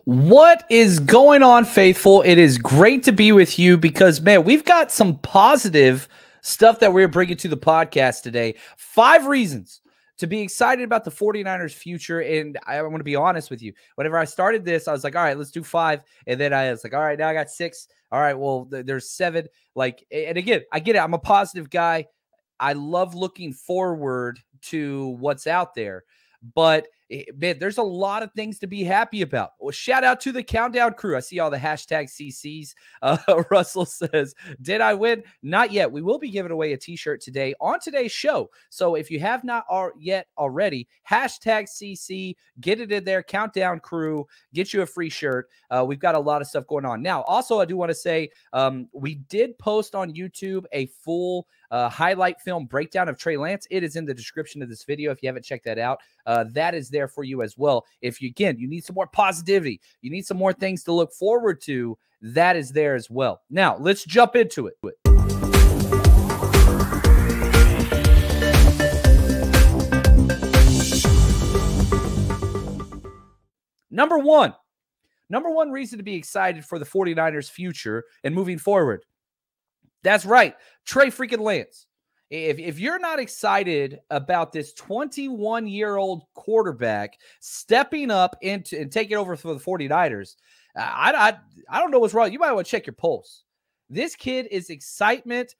What is going on, faithful? It is great to be with you because, man, we've got some positive stuff that we're bringing to the podcast today. 5 reasons to be excited about the 49ers future. And I want to be honest with you. Whenever I started this, I was like, all right, let's do 5. And then I was like, all right, now I got 6. All right, well, there's 7. And again, I get it. I'm a positive guy. I love looking forward to what's out there. But man, there's a lot of things to be happy about. Well, shout out to the Countdown crew. I see all the hashtag CCs. Russell says, did I win? Not yet. We will be giving away a t-shirt today on today's show. So if you have not yet already, hashtag CC, get it in there. Countdown crew, get you a free shirt. We've got a lot of stuff going on. Now, also, I do want to say we did post on YouTube a full highlight film breakdown of Trey Lance. It is in the description of this video. If you haven't checked that out, that is there for you as well. If you, again, you need some more positivity, you need some more things to look forward to, that is there as well. Now, let's jump into it. Number one reason to be excited for the 49ers future and moving forward. That's right, Trey freaking Lance. If you're not excited about this 21-year-old quarterback stepping up into and taking over for the 49ers, I don't know what's wrong. You might want to check your pulse. This kid is excitement,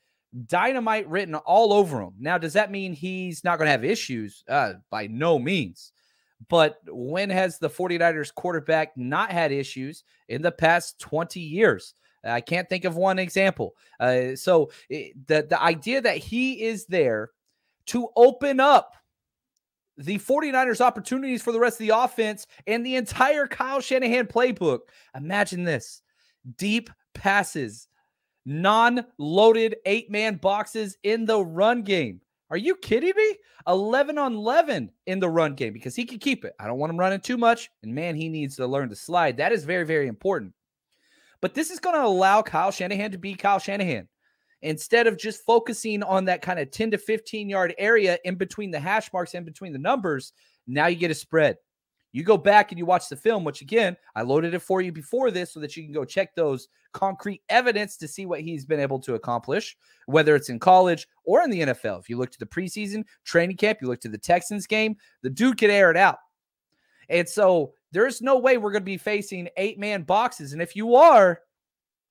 dynamite written all over him. Now, does that mean he's not going to have issues? By no means. But when has the 49ers quarterback not had issues in the past 20 years? I can't think of one example. So the idea that he is there to open up the 49ers opportunities for the rest of the offense and the entire Kyle Shanahan playbook. Imagine this: deep passes, non-loaded 8-man boxes in the run game. Are you kidding me? 11 on 11 in the run game because he can keep it. I don't want him running too much. And man, he needs to learn to slide. That is very, very important. But this is going to allow Kyle Shanahan to be Kyle Shanahan. Instead of just focusing on that kind of 10 to 15-yard area in between the hash marks, in between the numbers, now you get a spread. You go back and you watch the film, which, again, I loaded it for you before this so that you can go check those concrete evidence to see what he's been able to accomplish, whether it's in college or in the NFL. If you look to the preseason training camp, you look to the Texans game, the dude could air it out. And so there's no way we're going to be facing 8-man boxes. And if you are,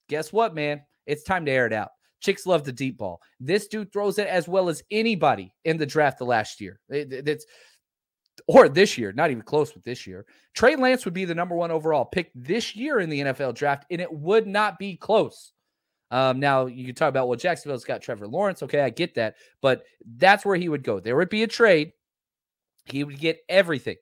guess what, man? It's time to air it out. Chicks love the deep ball. This dude throws it as well as anybody in the draft the last year. Or this year, not even close with this year. Trey Lance would be the #1 overall pick this year in the NFL draft, and it would not be close. Now, you can talk about, well, Jacksonville's got Trevor Lawrence. Okay, I get that. But that's where he would go. There would be a trade. He would get everything.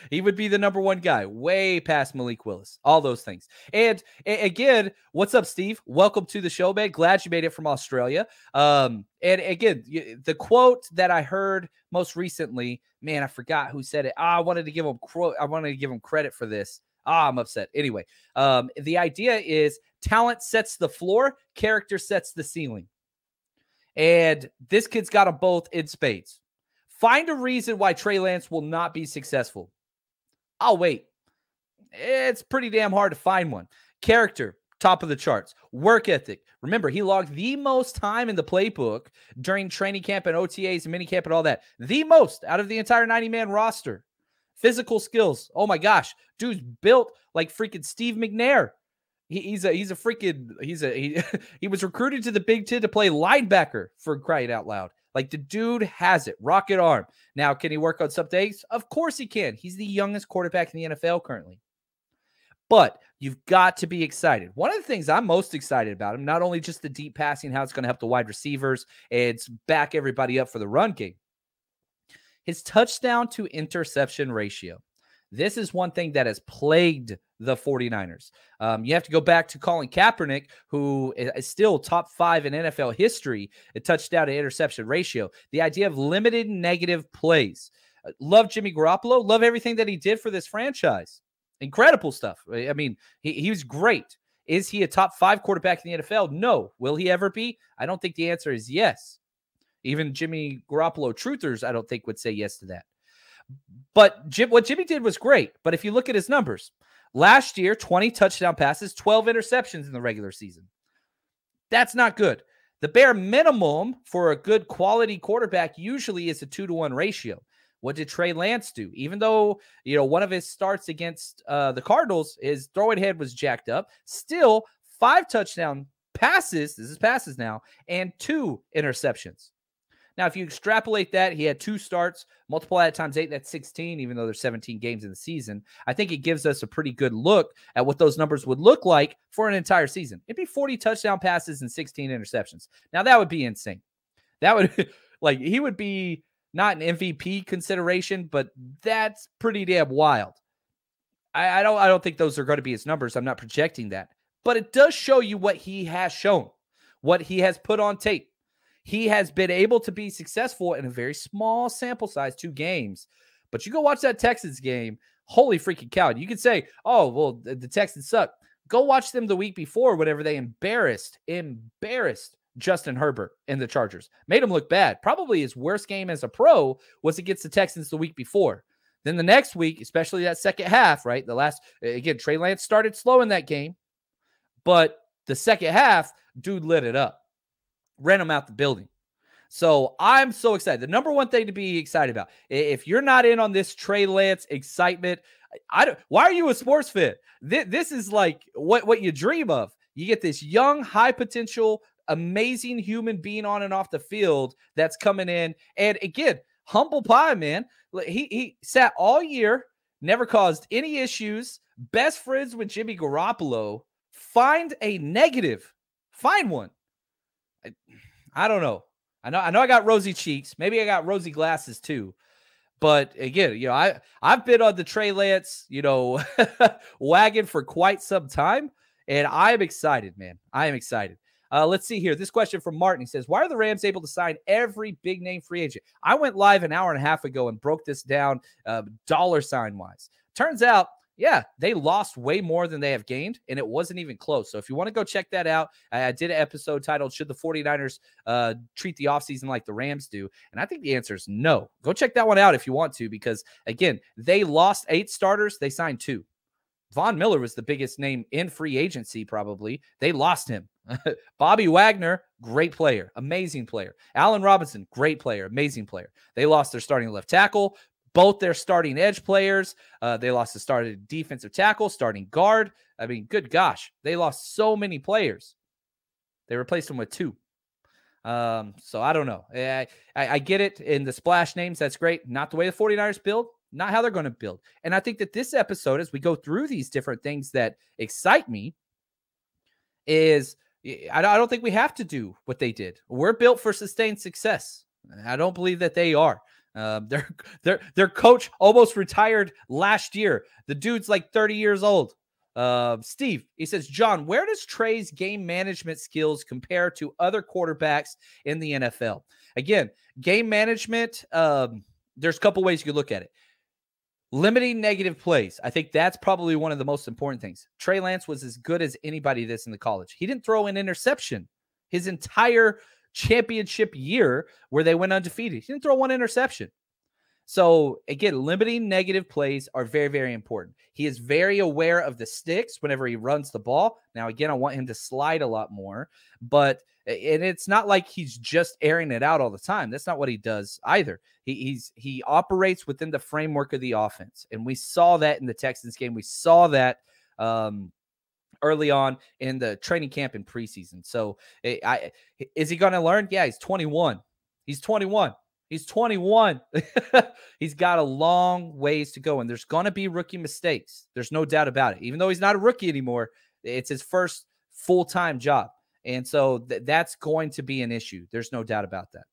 He would be the #1 guy, way past Malik Willis, all those things. And again, what's up, Steve? Welcome to the show, man. Glad you made it from Australia. And again, the quote that I heard most recently, man, I forgot who said it. I wanted to give him credit for this. I'm upset. Anyway, the idea is talent sets the floor, character sets the ceiling. And this kid's got them both in spades. Find a reason why Trey Lance will not be successful. I'll wait. It's pretty damn hard to find one. Character, top of the charts. Work ethic. Remember, he logged the most time in the playbook during training camp and OTAs and minicamp and all that. The most out of the entire 90-man roster. Physical skills. Oh my gosh. Dude's built like freaking Steve McNair. He was recruited to the Big Ten to play linebacker, for crying out loud. Like, the dude has it. Rocket arm. Now, can he work on some things? Of course he can. He's the youngest quarterback in the NFL currently. But you've got to be excited. One of the things I'm most excited about him, not only just the deep passing, how it's going to help the wide receivers and back everybody up for the run game, his touchdown to interception ratio. This is one thing that has plagued the 49ers. You have to go back to Colin Kaepernick, who is still top 5 in NFL history, a touchdown to interception ratio. The idea of limited negative plays. Love Jimmy Garoppolo. Love everything that he did for this franchise. Incredible stuff. I mean, he was great. Is he a top 5 quarterback in the NFL? No. Will he ever be? I don't think the answer is yes. Even Jimmy Garoppolo truthers, I don't think, would say yes to that. But what Jimmy did was great. But if you look at his numbers, Last year, 20 touchdown passes, 12 interceptions in the regular season. That's not good. The bare minimum for a good quality quarterback usually is a 2-to-1 ratio. What did Trey Lance do? Even though, one of his starts against the Cardinals, his throwing head was jacked up, still 5 touchdown passes, this is passes now, and 2 interceptions. Now, if you extrapolate that, he had 2 starts, multiply that times 8, that's 16, even though there's 17 games in the season. I think it gives us a pretty good look at what those numbers would look like for an entire season. It'd be 40 touchdown passes and 16 interceptions. Now, that would be insane. That would, he would be not an MVP consideration, but that's pretty damn wild. I don't think those are going to be his numbers. I'm not projecting that. But it does show you what he has shown, what he has put on tape. He has been able to be successful in a very small sample size, 2 games. But you go watch that Texans game, holy freaking cow. You could say, oh, well, the Texans suck. Go watch them the week before whenever they embarrassed Justin Herbert and the Chargers. Made him look bad. Probably his worst game as a pro was against the Texans the week before. Then the next week, especially that second half, right? Again, Trey Lance started slow in that game. But the second half, dude lit it up. Ran him out the building. So I'm so excited. The number one thing to be excited about, if you're not in on this Trey Lance excitement, why are you a sports fan? This is like what you dream of. You get this young, high potential, amazing human being on and off the field that's coming in. And again, humble pie, man. He sat all year, never caused any issues, best friends with Jimmy Garoppolo. Find a negative. Find one. I don't know. I know I got rosy cheeks. Maybe I got rosy glasses too. But again, I've been on the Trey Lance, wagon for quite some time, and I'm excited, man. I am excited. Let's see here. This question from Martin. He says, why are the Rams able to sign every big name free agent? I went live an hour and a half ago and broke this down dollar sign wise. Turns out, yeah, they lost way more than they have gained, and it wasn't even close. So if you want to go check that out, I did an episode titled, Should the 49ers Treat the Offseason Like the Rams Do? And I think the answer is no. Go check that one out if you want to, because, again, they lost 8 starters. They signed 2. Von Miller was the biggest name in free agency, probably. They lost him. Bobby Wagner, great player, amazing player. Allen Robinson, great player, amazing player. They lost their starting left tackle. Both their starting edge players. They lost the starting defensive tackle, starting guard. I mean, good gosh. They lost so many players. They replaced them with 2. So I don't know. I get it in the splash names. That's great. Not the way the 49ers build. Not how they're going to build. And I think that this episode, as we go through these different things that excite me, is I don't think we have to do what they did. We're built for sustained success. I don't believe that they are. Their coach almost retired last year. The dude's like 30 years old. Steve, he says, John, where does Trey's game management skills compare to other quarterbacks in the NFL? Again, game management, there's a couple ways you could look at it. Limiting negative plays. I think that's probably one of the most important things. Trey Lance was as good as anybody this in the college. He didn't throw an interception his entire championship year where they went undefeated. He didn't throw 1 interception. So again, limiting negative plays are very, very important. He is very aware of the sticks whenever he runs the ball. Now, again, I want him to slide a lot more, and it's not like he's just airing it out all the time. That's not what he does either. He operates within the framework of the offense. And we saw that in the Texans game. We saw that, early on in the training camp and preseason. So is he going to learn? Yeah, he's 21. He's 21. He's 21. He's got a long ways to go, and there's going to be rookie mistakes. There's no doubt about it. Even though he's not a rookie anymore, it's his first full-time job. And so that's going to be an issue. There's no doubt about that.